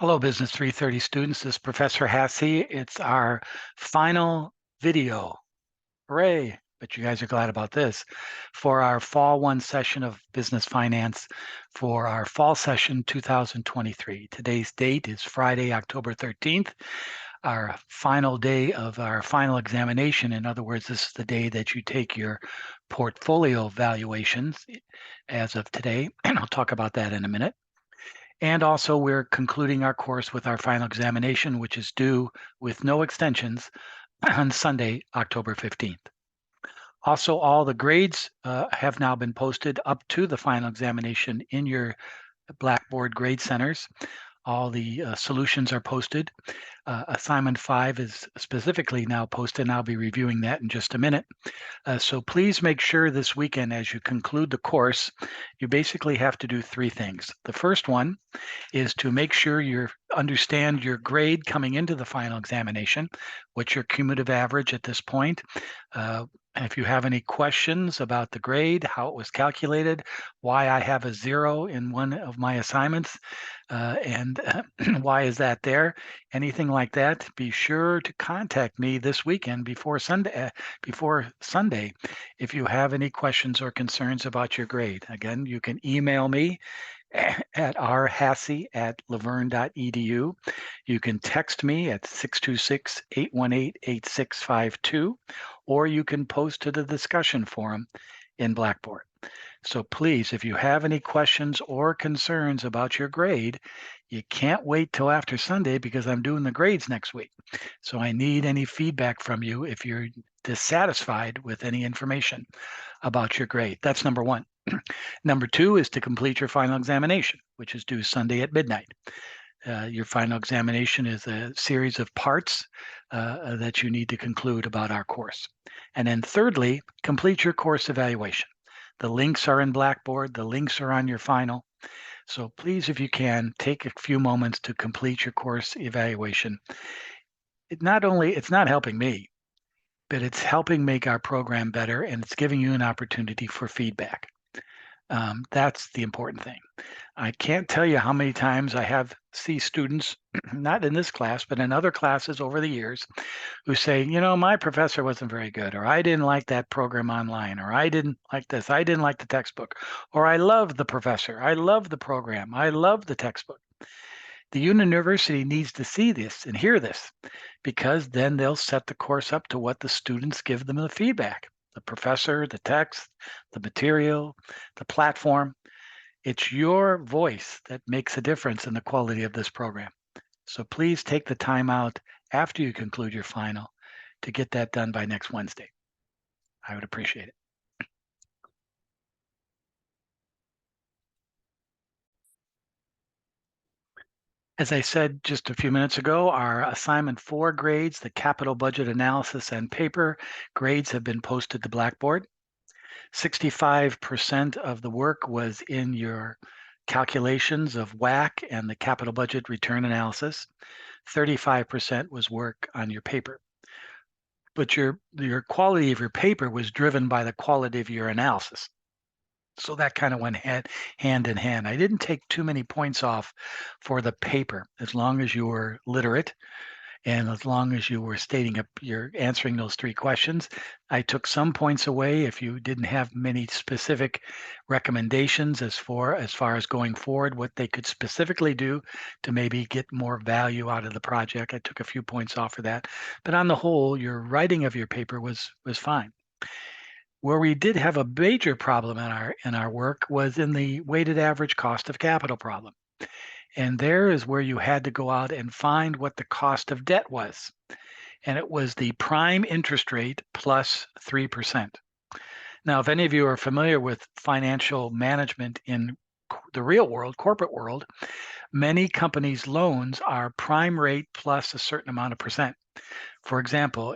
Hello, Business 330 students. This is Professor Hassey. It's our final video. Hooray! But you guys are glad about this. For our Fall 1 session of Business Finance for our Fall Session 2023. Today's date is Friday, October 13th, our final day of our final examination. In other words, this is the day that you take your portfolio valuations as of today, and I'll talk about that in a minute. And also, we're concluding our course with our final examination, which is due with no extensions on Sunday, October 15th. Also, all the grades have now been posted up to the final examination in your Blackboard grade centers. All the solutions are posted. Assignment 5 is specifically now posted, and I'll be reviewing that in just a minute. So please make sure this weekend, as you conclude the course, you basically have to do 3 things. The first one is to make sure you understand your grade coming into the final examination, what's your cumulative average at this point. If you have any questions about the grade, how it was calculated, why I have a 0 in one of my assignments, and why is that there, anything like that, be sure to contact me this weekend before Sunday if you have any questions or concerns about your grade. Again, you can email me at rhassey@laverne.edu. You can text me at 626-818-8652, or you can post to the discussion forum in Blackboard. So please, if you have any questions or concerns about your grade, you can't wait till after Sunday because I'm doing the grades next week. So I need any feedback from you if you're dissatisfied with any information about your grade. That's number 1. Number 2 is to complete your final examination, which is due Sunday at midnight. Your final examination is a series of parts that you need to conclude about our course. And then thirdly, complete your course evaluation. The links are in Blackboard. The links are on your final. So please, if you can, take a few moments to complete your course evaluation. It's not helping me, but it's helping make our program better, and it's giving you an opportunity for feedback. That's the important thing. I can't tell you how many times I see students, not in this class, but in other classes over the years, who say, my professor wasn't very good, or I didn't like that program online, or I didn't like this, I didn't like the textbook, or I love the professor, I love the program, I love the textbook. The university needs to see this and hear this, because then they'll set the course up to what the students give them the feedback. The professor, the text, the material, the platform. It's your voice that makes a difference in the quality of this program. So please take the time out after you conclude your final to get that done by next Wednesday. I would appreciate it. As I said just a few minutes ago, our assignment 4 grades, the capital budget analysis and paper grades, have been posted to Blackboard. 65% of the work was in your calculations of WACC and the capital budget return analysis. 35% was work on your paper. But your quality of your paper was driven by the quality of your analysis. So that kind of went hand in hand. I didn't take too many points off for the paper, as long as you were literate and as long as you were you're answering those 3 questions. I took some points away if you didn't have many specific recommendations as far as going forward, what they could specifically do to maybe get more value out of the project. I took a few points off for that. But on the whole, your writing of your paper was fine. Where we did have a major problem in our work was in the weighted average cost of capital problem. And there is where you had to go out and find what the cost of debt was. And it was the prime interest rate plus 3%. Now, if any of you are familiar with financial management in the real world, corporate world, many companies' loans are prime rate plus a certain amount of percent. For example,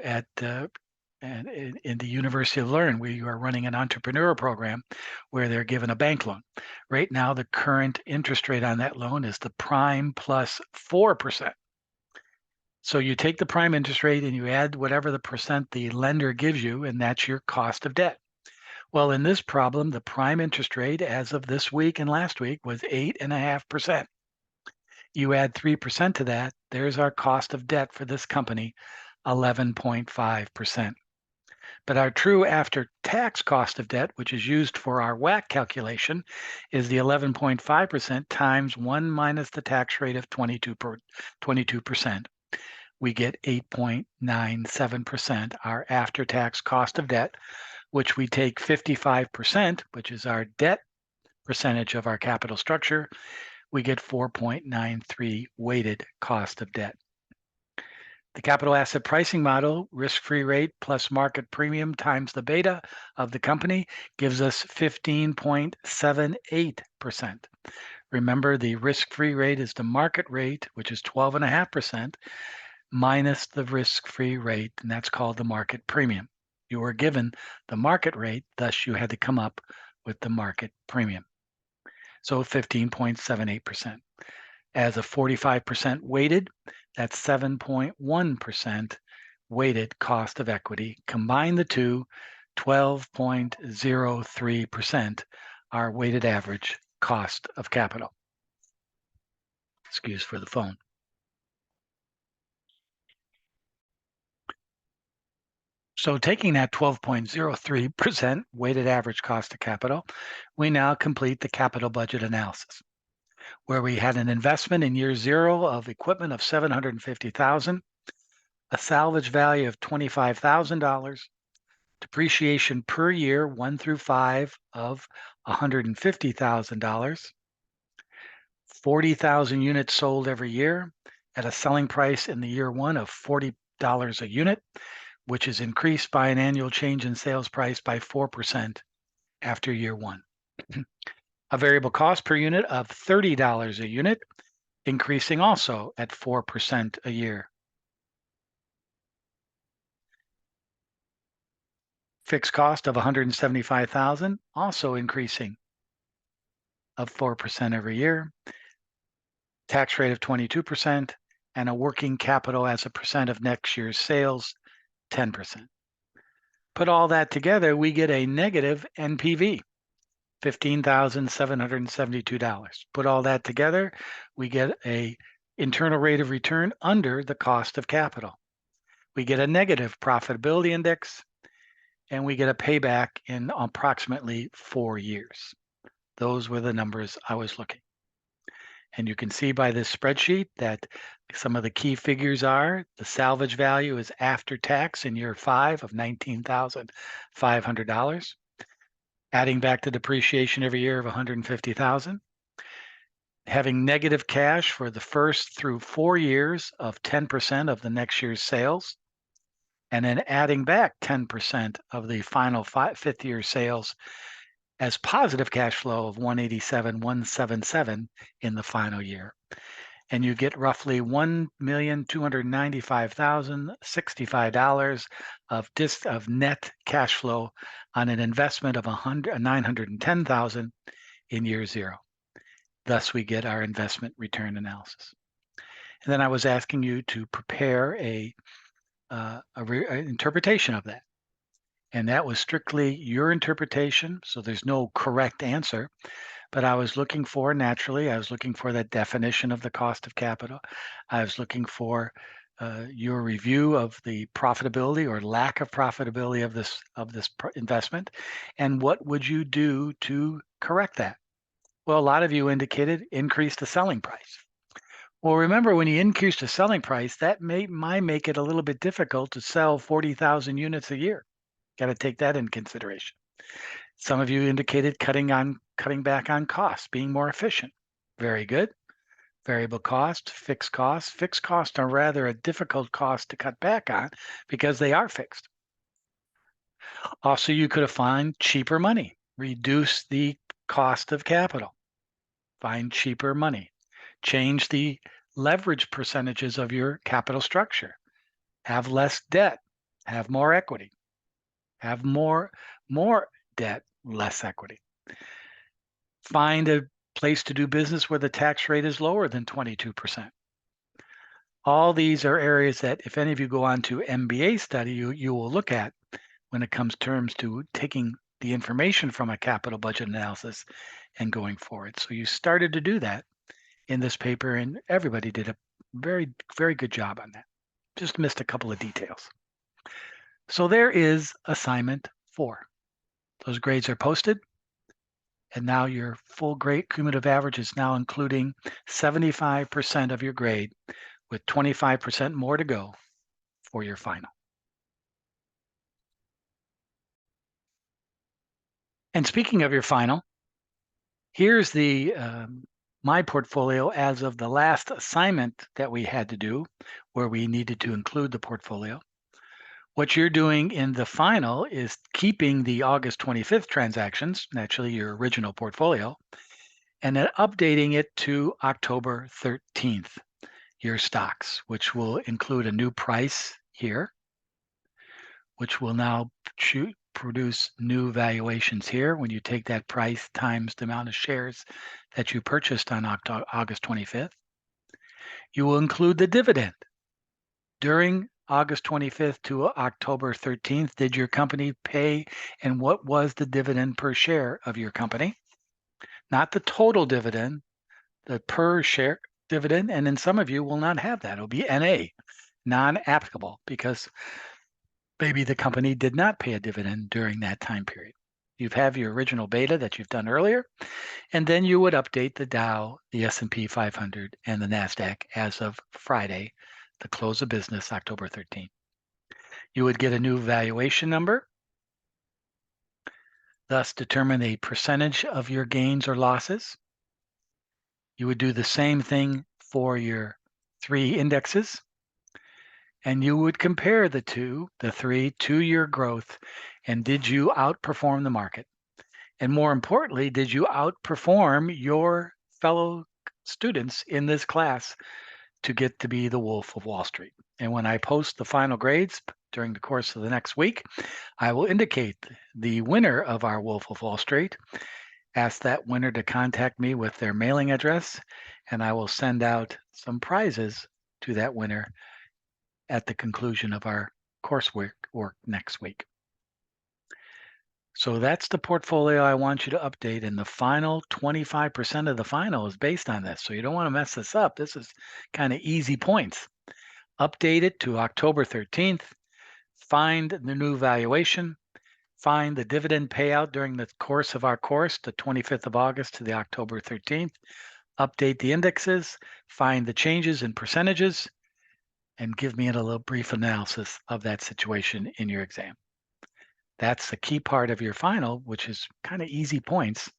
in the University of Learn, we are running an entrepreneur program where they're given a bank loan. Right now, the current interest rate on that loan is the prime plus 4%. So you take the prime interest rate and you add whatever the percent the lender gives you, and that's your cost of debt. Well, in this problem, the prime interest rate as of this week and last week was 8.5%. You add 3% to that, there's our cost of debt for this company, 11.5%. But our true after-tax cost of debt, which is used for our WACC calculation, is the 11.5% times 1 minus the tax rate of 22%. We get 8.97%, our after-tax cost of debt, which we take 55%, which is our debt percentage of our capital structure, we get 4.93 weighted cost of debt. The capital asset pricing model, risk-free rate plus market premium times the beta of the company, gives us 15.78%. Remember, the risk-free rate is the market rate, which is 12.5%, minus the risk-free rate, and that's called the market premium. You were given the market rate, thus you had to come up with the market premium. So 15.78%. As a 45% weighted, that's 7.1% weighted cost of equity. Combine the two, 12.03%, our weighted average cost of capital. Excuse for the phone. So taking that 12.03% weighted average cost of capital, we now complete the capital budget analysis, where we had an investment in year zero of equipment of $750,000, a salvage value of $25,000, depreciation per year 1 through 5 of $150,000, 40,000 units sold every year at a selling price in the year one of $40 a unit, which is increased by an annual change in sales price by 4% after year one. A variable cost per unit of $30 a unit, increasing also at 4% a year. Fixed cost of $175,000, also increasing of 4% every year. Tax rate of 22%, and a working capital as a percent of next year's sales, 10%. Put all that together, we get a negative NPV, $15,772. Put all that together, we get a internal rate of return under the cost of capital. We get a negative profitability index, and we get a payback in approximately 4 years. Those were the numbers I was looking. And you can see by this spreadsheet that some of the key figures are the salvage value is after tax in year 5 of $19,500, adding back the depreciation every year of $150,000, having negative cash for the first through 4 years of 10% of the next year's sales, and then adding back 10% of the final 5th year sales as positive cash flow of $187,177 in the final year. And you get roughly $1,295,065 of net cash flow on an investment of $910,000 in year zero. Thus, we get our investment return analysis. And then I was asking you to prepare an interpretation of that. And that was strictly your interpretation, so there's no correct answer. But I was looking for, naturally, I was looking for that definition of the cost of capital. I was looking for your review of the profitability or lack of profitability of this investment, and what would you do to correct that? Well, a lot of you indicated increase the selling price. Well, remember, when you increase the selling price, that might make it a little bit difficult to sell 40,000 units a year. Got to take that in consideration. Some of you indicated cutting back on costs, being more efficient. Very good. Variable cost, fixed costs. Fixed costs are rather a difficult cost to cut back on because they are fixed. Also, you could have found cheaper money, reduce the cost of capital, find cheaper money, change the leverage percentages of your capital structure, have less debt, have more equity. Have more debt, less equity. Find a place to do business where the tax rate is lower than 22%. All these are areas that if any of you go on to MBA study, you will look at when it comes terms to taking the information from a capital budget analysis and going forward. So you started to do that in this paper, and everybody did a very, very good job on that. Just missed a couple of details. So there is assignment 4. Those grades are posted, and now your full grade cumulative average is now including 75% of your grade, with 25% more to go for your final. And speaking of your final, here's the my portfolio as of the last assignment that we had to do, where we needed to include the portfolio. What you're doing in the final is keeping the August 25th transactions, naturally your original portfolio, and then updating it to October 13th, your stocks, which will include a new price here, which will now produce new valuations here when you take that price times the amount of shares that you purchased on August 25th. You will include the dividend. During August 25th to October 13th, did your company pay, and what was the dividend per share of your company? Not the total dividend, the per share dividend, and then some of you will not have that. It'll be NA, non-applicable, because maybe the company did not pay a dividend during that time period. You have your original beta that you've done earlier, and then you would update the Dow, the S&P 500, and the NASDAQ as of Friday, the close of business, October 13th. You would get a new valuation number, thus determine a percentage of your gains or losses. You would do the same thing for your 3 indexes, and you would compare the 3 to your growth, and did you outperform the market? And more importantly, did you outperform your fellow students in this class to get to be the Wolf of Wall Street? And when I post the final grades during the course of the next week, I will indicate the winner of our Wolf of Wall Street. Ask that winner to contact me with their mailing address, and I will send out some prizes to that winner at the conclusion of our coursework next week. So that's the portfolio I want you to update, and the final 25% of the final is based on this. So you don't want to mess this up. This is kind of easy points. Update it to October 13th, find the new valuation, find the dividend payout during the course of our course, the 25th of August to the October 13th, update the indexes, find the changes in percentages, and give me a little brief analysis of that situation in your exam. That's the key part of your final, which is kind of easy points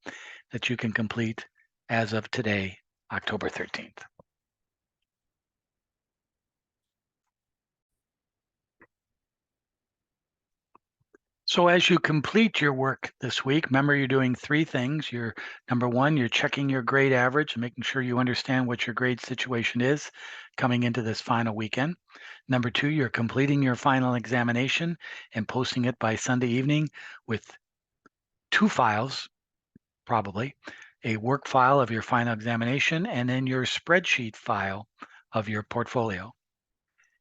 that you can complete as of today, October 13th. So as you complete your work this week, remember you're doing 3 things. You're number 1, you're checking your grade average and making sure you understand what your grade situation is coming into this final weekend. Number 2, you're completing your final examination and posting it by Sunday evening with 2 files, probably a work file of your final examination and then your spreadsheet file of your portfolio.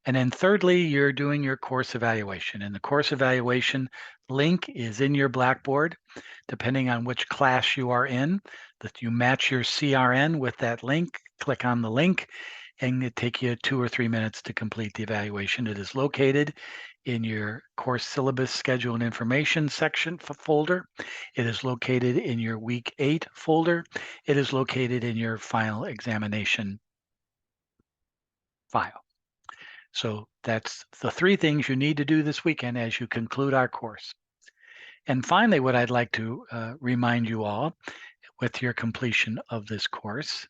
And then thirdly, you're doing your course evaluation. And the course evaluation link is in your Blackboard, depending on which class you are in, that you match your CRN with that link, click on the link, and it take you 2 or 3 minutes to complete the evaluation. It is located in your course syllabus schedule and information section folder. It is located in your week 8 folder. It is located in your final examination file. So that's the 3 things you need to do this weekend as you conclude our course. And finally, what I'd like to remind you all with your completion of this course,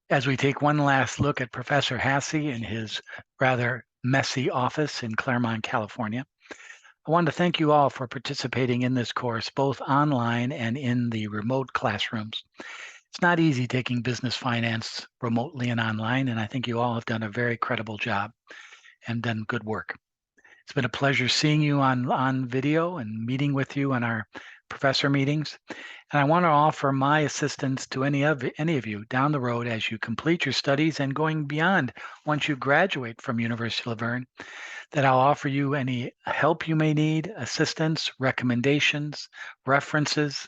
as we take one last look at Professor Hassey in his rather messy office in Claremont, California, I want to thank you all for participating in this course, both online and in the remote classrooms. It's not easy taking business finance remotely and online, and I think you all have done a very credible job and done good work. It's been a pleasure seeing you on video and meeting with you in our professor meetings. And I want to offer my assistance to any of you down the road as you complete your studies and going beyond once you graduate from University of Laverne, that I'll offer you any help you may need, assistance, recommendations, references,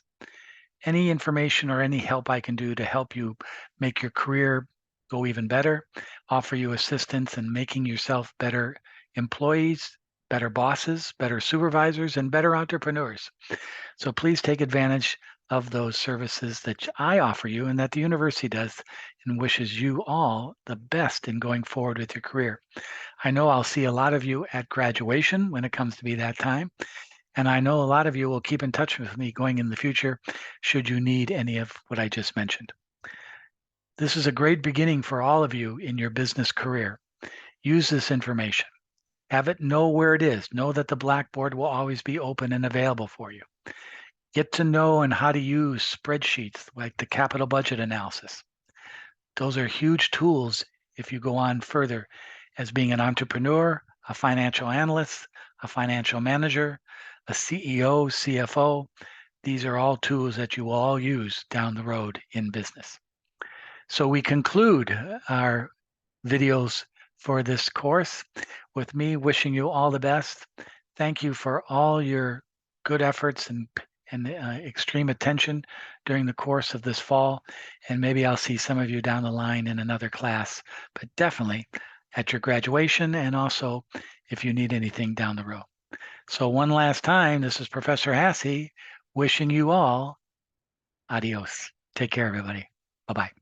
any information or any help I can do to help you make your career go even better, offer you assistance in making yourself better employees, better bosses, better supervisors, and better entrepreneurs. So please take advantage of those services that I offer you and that the university does, and wishes you all the best in going forward with your career. I know I'll see a lot of you at graduation when it comes to be that time. And I know a lot of you will keep in touch with me going in the future should you need any of what I just mentioned. This is a great beginning for all of you in your business career. Use this information. Have it know where it is. Know that the Blackboard will always be open and available for you. Get to know and how to use spreadsheets like the capital budget analysis. Those are huge tools if you go on further as being an entrepreneur, a financial analyst, a financial manager, a CEO, CFO. These are all tools that you will all use down the road in business. So we conclude our videos for this course with me wishing you all the best. Thank you for all your good efforts and extreme attention during the course of this fall. And maybe I'll see some of you down the line in another class, but definitely at your graduation and also if you need anything down the road. So one last time, this is Professor Hassey wishing you all adios. Take care, everybody. Bye-bye.